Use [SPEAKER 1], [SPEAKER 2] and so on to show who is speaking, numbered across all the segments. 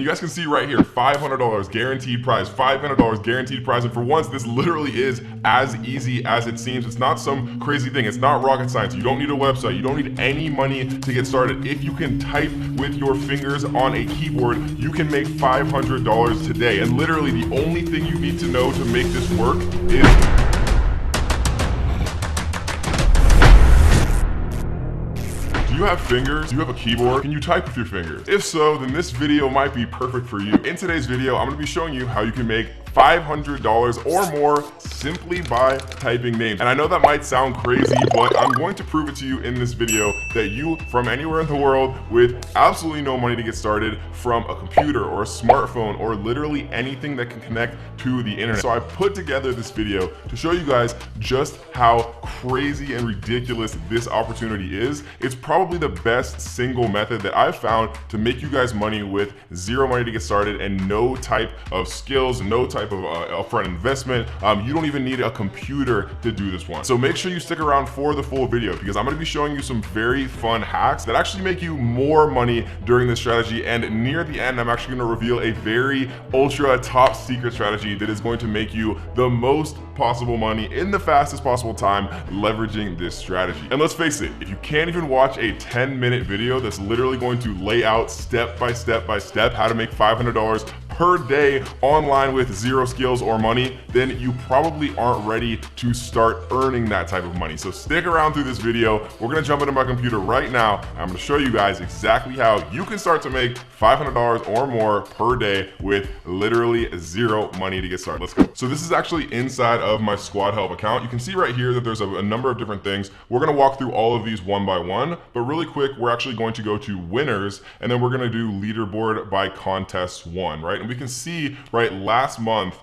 [SPEAKER 1] you guys can see right here, $500 guaranteed prize, $500 guaranteed prize. And for once, this literally is as easy as it seems. It's not some crazy thing. It's not rocket science. You don't need a website. You don't need any money to get started. If you can type with your fingers on a keyboard, you can make $500 today. And literally the only thing you need to know to make this work is do you have fingers? Do you have a keyboard? Can you type with your fingers? If so, then this video might be perfect for you. In today's video, I'm gonna be showing you how you can make $500 or more simply by typing names. And I know that might sound crazy, but I'm going to prove it to you in this video that you, from anywhere in the world with absolutely no money to get started, from a computer or a smartphone or literally anything that can connect to the internet. So I put together this video to show you guys just how crazy and ridiculous this opportunity is. It's probably the best single method that I've found to make you guys money with zero money to get started and no type of skills, no type of upfront investment. You don't even need a computer to do this one. So make sure you stick around for the full video because I'm gonna be showing you some very fun hacks that actually make you more money during this strategy. And near the end, I'm actually gonna reveal a very ultra top secret strategy that is going to make you the most possible money in the fastest possible time leveraging this strategy. And let's face it, if you can't even watch a 10-minute video that's literally going to lay out step by step how to make $500 per day online with zero skills or money, then you probably aren't ready to start earning that type of money. So stick around through this video. We're gonna jump into my computer right now. I'm gonna show you guys exactly how you can start to make $500 or more per day with literally zero money to get started. Let's go. So this is actually inside of my Squad Help account. You can see right here that there's a number of different things. We're gonna walk through all of these one by one, but really quick, we're actually going to go to winners, and then we're gonna do leaderboard by contest one, right? And we can see, right, last month,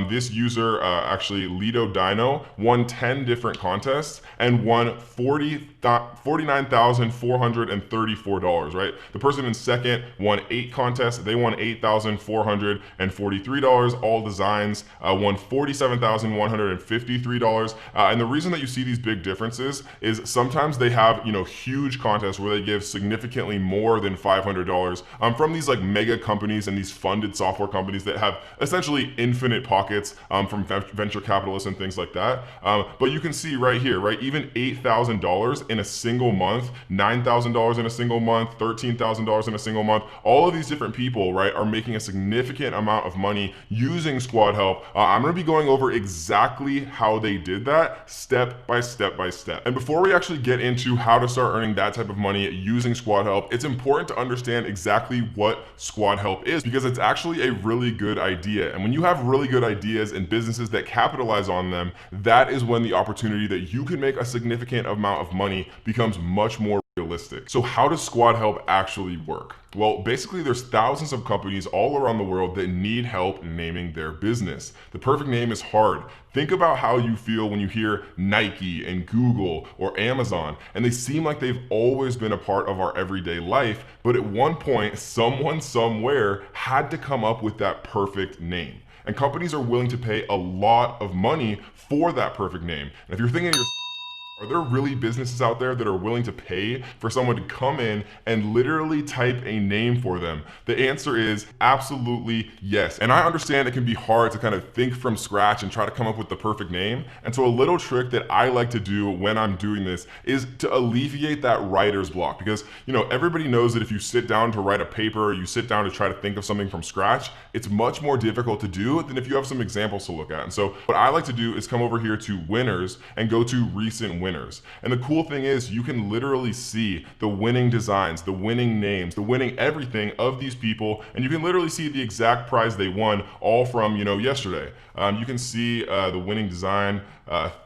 [SPEAKER 1] this user, actually Lido Dino, won 10 different contests and won $49,434, right? The person in second won 8 contests. They won $8,443. All designs won $47,153. And the reason that you see these big differences is sometimes they have, huge contests where they give significantly more than $500 from these like mega companies and these funded software companies that have essentially infinite pockets from venture capitalists and things like that. But you can see right here, right, even $8,000 in a single month, $9,000 in a single month, $13,000 in a single month, all of these different people, right, are making a significant amount of money using Squad Help. I'm gonna be going over exactly how they did that step by step by step. And before we actually get into how to start earning that type of money using Squad Help, it's important to understand exactly what Squad Help is because it's actually a really good idea. And when you have really good ideas and businesses that capitalize on them, that is when the opportunity that you can make a significant amount of money becomes much more realistic. So how does Squad Help actually work? Well, basically there's thousands of companies all around the world that need help naming their business. The perfect name is hard. Think about how you feel when you hear Nike and Google or Amazon, and they seem like they've always been a part of our everyday life, but at one point, someone somewhere had to come up with that perfect name. And companies are willing to pay a lot of money for that perfect name. And if you're thinking to yourself, are there really businesses out there that are willing to pay for someone to come in and literally type a name for them? The answer is absolutely yes. And I understand it can be hard to kind of think from scratch and try to come up with the perfect name. And so a little trick that I like to do when I'm doing this is to alleviate that writer's block. Because, everybody knows that if you sit down to write a paper, or you sit down to try to think of something from scratch, it's much more difficult to do than if you have some examples to look at. And so what I like to do is come over here to winners and go to recent winners. And the cool thing is you can literally see the winning designs, the winning names, the winning everything of these people, and you can literally see the exact prize they won all from, yesterday. You can see the winning design,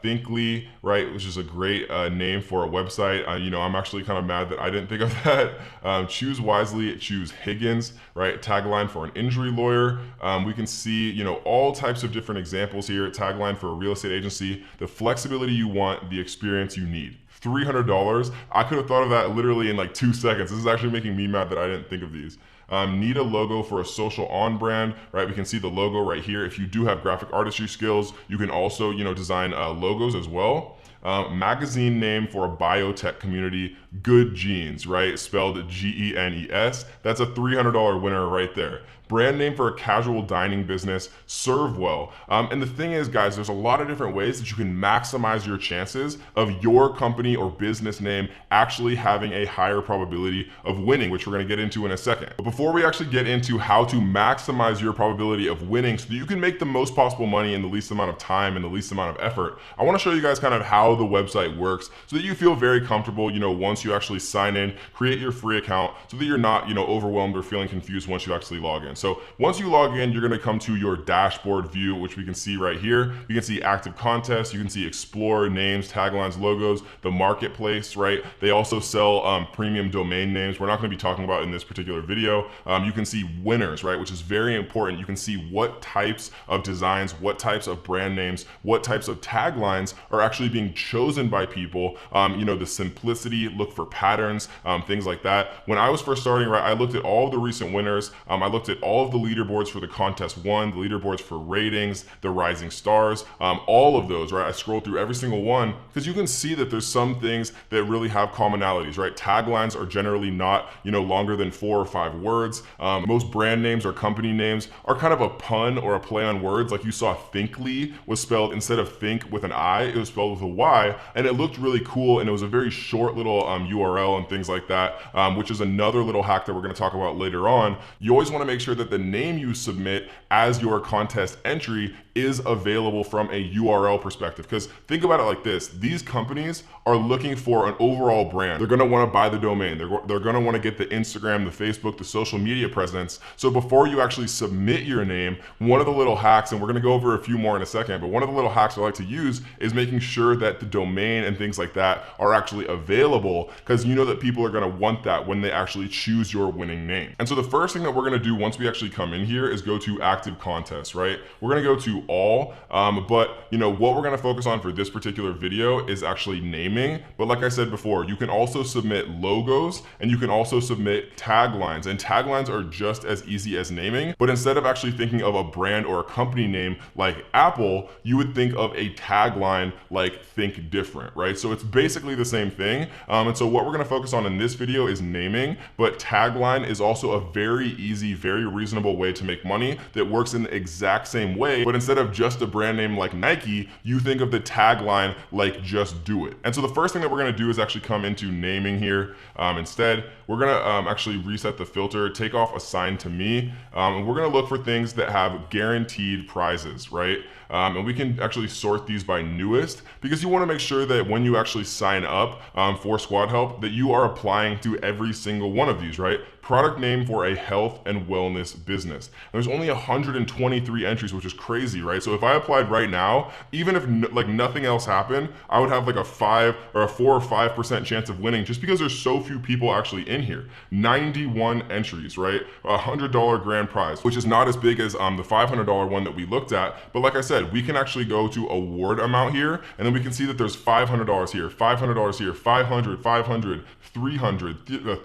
[SPEAKER 1] Thinkly, right, which is a great name for a website. I'm actually kind of mad that I didn't think of that. Choose wisely, choose Higgins, right? Tagline for an injury lawyer. We can see, all types of different examples here. Tagline for a real estate agency, the flexibility you want, the experience you need. $300. I could have thought of that literally in like 2 seconds. This is actually making me mad that I didn't think of these. Need a logo for a social on brand, right? We can see the logo right here. If you do have graphic artistry skills, you can also, design logos as well. Magazine name for a biotech community, Good Genes, right? Spelled Genes. That's a $300 winner right there. Brand name for a casual dining business, Serve Well. And the thing is, guys, there's a lot of different ways that you can maximize your chances of your company or business name actually having a higher probability of winning, which we're going to get into in a second. But before we actually get into how to maximize your probability of winning so that you can make the most possible money in the least amount of time and the least amount of effort, I want to show you guys kind of how the website works so that you feel very comfortable, once you actually sign in, create your free account so that you're not, overwhelmed or feeling confused once you actually log in. So once you log in, you're going to come to your dashboard view, which we can see right here. You can see active contests, you can see explore, names, taglines, logos, the marketplace, right? They also sell premium domain names. We're not going to be talking about in this particular video. You can see winners, right? Which is very important. You can see what types of designs, what types of brand names, what types of taglines are actually being chosen by people. The simplicity, look for patterns, things like that. When I was first starting, right, I looked at all of the recent winners. I looked at all of the leaderboards for the contest one, the leaderboards for ratings, the rising stars, all of those, right? I scrolled through every single one because you can see that there's some things that really have commonalities, right? Taglines are generally not, longer than 4 or 5 words. Most brand names or company names are kind of a pun or a play on words. Like you saw Thinkly was spelled, instead of think with an I, it was spelled with a Y, and it looked really cool, and it was a very short little URL and things like that, which is another little hack that we're going to talk about later on. You always want to make sure that the name you submit as your contest entry is available from a URL perspective. Because think about it like this, these companies are looking for an overall brand. They're gonna wanna buy the domain. They're gonna wanna get the Instagram, the Facebook, the social media presence. So before you actually submit your name, one of the little hacks, and we're gonna go over a few more in a second, but one of the little hacks I like to use is making sure that the domain and things like that are actually available, because you know that people are gonna want that when they actually choose your winning name. And so the first thing that we're gonna do once we actually come in here is go to active contests, right? We're gonna go to all, but what we're gonna focus on for this particular video is actually naming. But like I said before, you can also submit logos and you can also submit taglines, and taglines are just as easy as naming. But instead of actually thinking of a brand or a company name like Apple, you would think of a tagline like Think Different, right? So it's basically the same thing. And so what we're gonna focus on in this video is naming, but tagline is also a very easy, very reasonable way to make money that works in the exact same way. But instead of just a brand name like Nike, you think of the tagline like Just Do It. And so the first thing that we're gonna do is actually come into naming here. Instead, we're gonna actually reset the filter, take off Assign to Me, and we're gonna look for things that have guaranteed prizes, right? And we can actually sort these by newest, because you wanna make sure that when you actually sign up for Squad Help, that you are applying to every single one of these, right? Product name for a health and wellness business. And there's only 123 entries, which is crazy, right? So if I applied right now, even if nothing else happened, I would have like a 4 or 5% chance of winning, just because there's so few people actually in here. 91 entries, right? $100 grand prize, which is not as big as the $500 one that we looked at. But like I said, we can actually go to award amount here, and then we can see that there's $500 here, $500 here, 500, 500, 300, 300,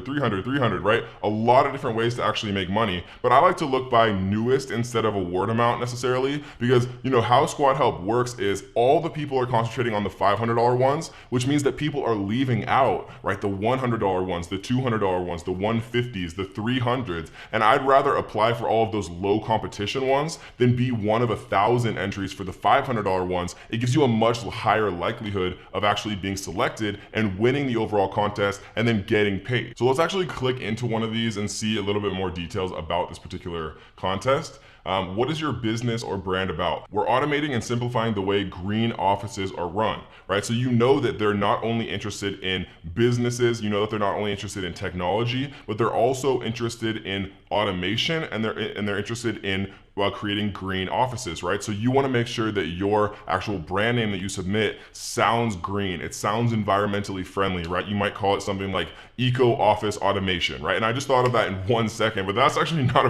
[SPEAKER 1] 300, 300, right? A lot of different ways to actually make money. But I like to look by newest instead of award amount necessarily, because how Squad Help works is all the people are concentrating on the $500 ones, which means that people are leaving out, right, the $100 ones, the $200 ones, the 150s, the 300s. And I'd rather apply for all of those low competition ones than be one of 1,000 entries for the $500 ones. It gives you a much higher likelihood of actually being selected and winning the overall contest and then getting paid. So let's actually click into one of these and see a little bit more details about this particular contest. What is your business or brand about? We're automating and simplifying the way green offices are run, right? So you know that they're not only interested in businesses, you know that they're not only interested in technology, but they're also interested in automation, and they're interested in creating green offices, right? So you want to make sure that your actual brand name that you submit sounds green. It sounds environmentally friendly, right? You might call it something like Eco Office Automation, right? And I just thought of that in 1 second, but that's actually not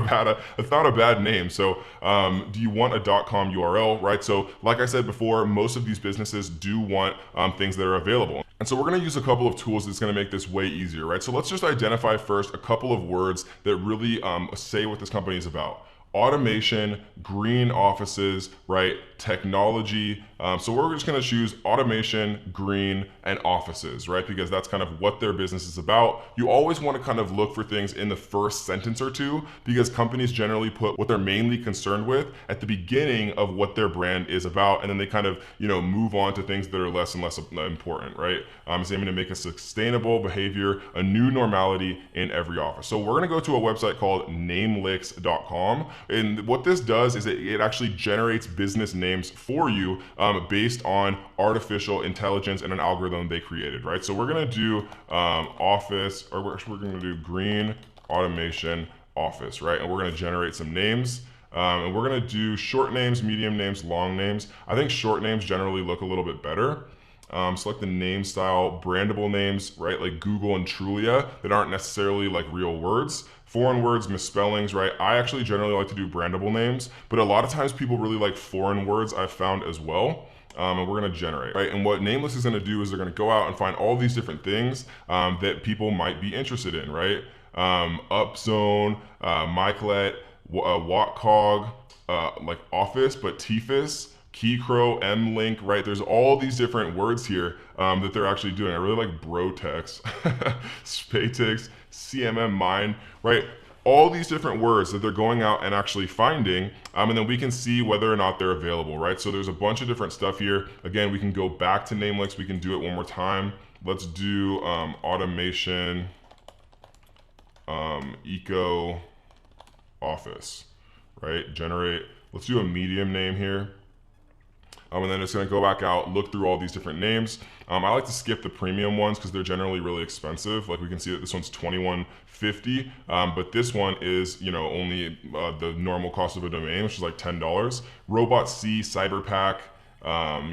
[SPEAKER 1] it's not a bad name. So do you want a .com URL, right? So like I said before, most of these businesses do want things that are available. And so we're going to use a couple of tools that's going to make this way easier, right? So let's just identify first a couple of words that really say what this company is about. automation, green offices, right? Technology. So we're just going to choose automation, green, and offices, right? Because that's kind of what their business is about. You always want to kind of look for things in the first sentence or two, because companies generally put what they're mainly concerned with at the beginning of what their brand is about, and then they kind of, you know, move on to things that are less and less important, right? It's aiming to make a sustainable behavior a new normality in every office. So we're going to go to a website called namelicks.com, and what this does is it actually generates business names for you based on artificial intelligence and an algorithm they created, right? So we're going to do office, or we're going to do green automation office, right? And we're going to generate some names. And we're going to do short names, medium names, long names. I think short names generally look a little bit better. Select the name style, brandable names, right? Like Google and Trulia that aren't necessarily like real words. Foreign words, misspellings, right? I actually generally like to do brandable names, but a lot of times people really like foreign words, I've found as well. And we're gonna generate, right? And what Nameless is gonna do is they're gonna go out and find all these different things that people might be interested in, right? Upzone, Michelet, Watcog, like Office, but TFIS, Keycrow, M-Link, right? There's all these different words here that they're actually doing. I really like Brotex, Spatix, CMM Mine, right? All these different words that they're going out and actually finding, and then we can see whether or not they're available, right? So there's a bunch of different stuff here. Again, we can go back to Namelicks. We can do it one more time. Let's do automation, eco office, right? Generate, let's do a medium name here. And then it's gonna go back out, look through all these different names. I like to skip the premium ones because they're generally really expensive. Like we can see that this one's $21.50, but this one is, you know, only the normal cost of a domain, which is like $10. Robot C, Cyberpack,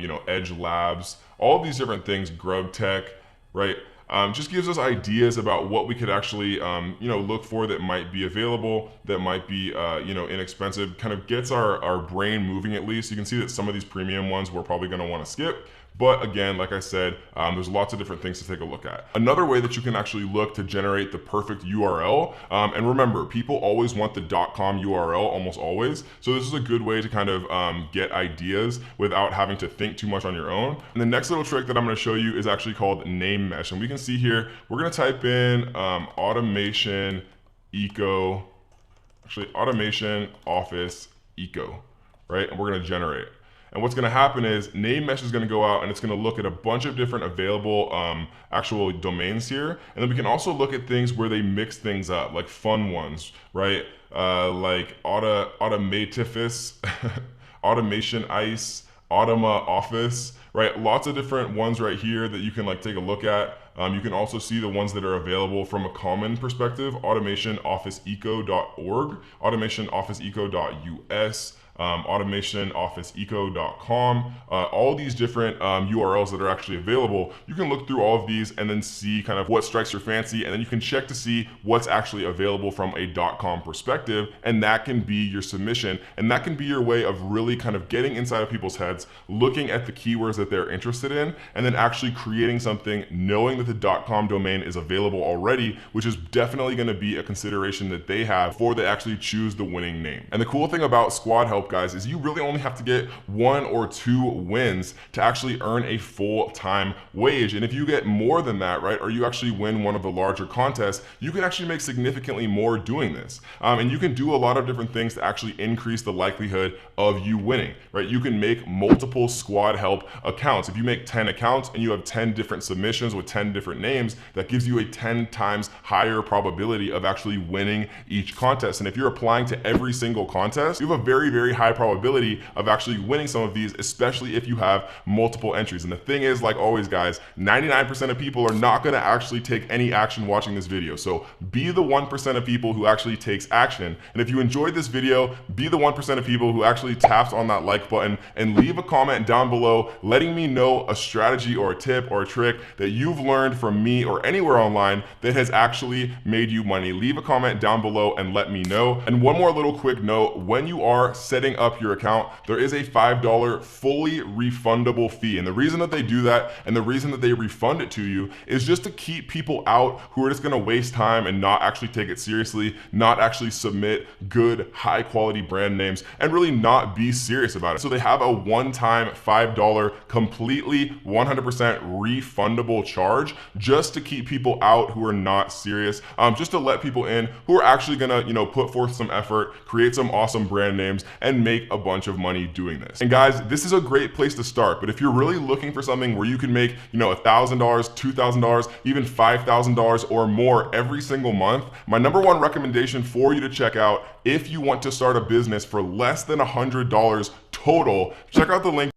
[SPEAKER 1] you know, Edge Labs, all these different things, Grub Tech, right? Just gives us ideas about what we could actually, you know, look for that might be available, that might be, you know, inexpensive. Kind of gets our brain moving at least. You can see that some of these premium ones we're probably going to want to skip. But again, like I said, there's lots of different things to take a look at. Another way that you can actually look to generate the perfect URL, and remember, people always want the .com URL, almost always. So this is a good way to kind of get ideas without having to think too much on your own. And the next little trick that I'm going to show you is actually called name mesh. And we can see here, we're going to type in automation eco, actually automation office eco, right? And we're going to generate. And what's going to happen is name mesh is going to go out and it's going to look at a bunch of different available actual domains here. And then we can also look at things where they mix things up, like fun ones, right? Like automatifus, automation ice, automa office, right? Lots of different ones right here that you can like take a look at. You can also see the ones that are available from a common perspective, automationofficeeco.org, automationofficeeco.us, automationofficeeco.com, all these different URLs that are actually available. You can look through all of these and then see kind of what strikes your fancy, and then you can check to see what's actually available from a .com perspective, and that can be your submission, and that can be your way of really kind of getting inside of people's heads, looking at the keywords that they're interested in, and then actually creating something, knowing that the .com domain is available already, which is definitely going to be a consideration that they have before they actually choose the winning name. And the cool thing about Squad Help, guys, is you really only have to get 1 or 2 wins to actually earn a full-time wage. And if you get more than that, right, or you actually win one of the larger contests, you can actually make significantly more doing this. And you can do a lot of different things to actually increase the likelihood of you winning, right? You can make multiple Squad Help accounts. If you make 10 accounts and you have 10 different submissions with 10 different names, that gives you a 10 times higher probability of actually winning each contest. And if you're applying to every single contest, you have a very, very high probability of actually winning some of these, especially if you have multiple entries. And the thing is, like always, guys, 99% of people are not going to actually take any action watching this video. So be the 1% of people who actually takes action. And if you enjoyed this video, be the 1% of people who actually taps on that like button and leave a comment down below letting me know a strategy or a tip or a trick that you've learned from me or anywhere online that has actually made you money. Leave a comment down below and let me know. And one more little quick note, when you are setting setting up your account, there is a $5 fully refundable fee. And the reason that they do that and the reason that they refund it to you is just to keep people out who are just gonna waste time and not actually take it seriously, not actually submit good, high quality brand names, and really not be serious about it. So they have a one-time $5 completely 100% refundable charge just to keep people out who are not serious, just to let people in who are actually gonna, put forth some effort, create some awesome brand names, and make a bunch of money doing this. And guys, this is a great place to start, but if you're really looking for something where you can make, $1,000, $2,000, even $5,000 or more every single month, my number one recommendation for you to check out if you want to start a business for less than $100 total, check out the link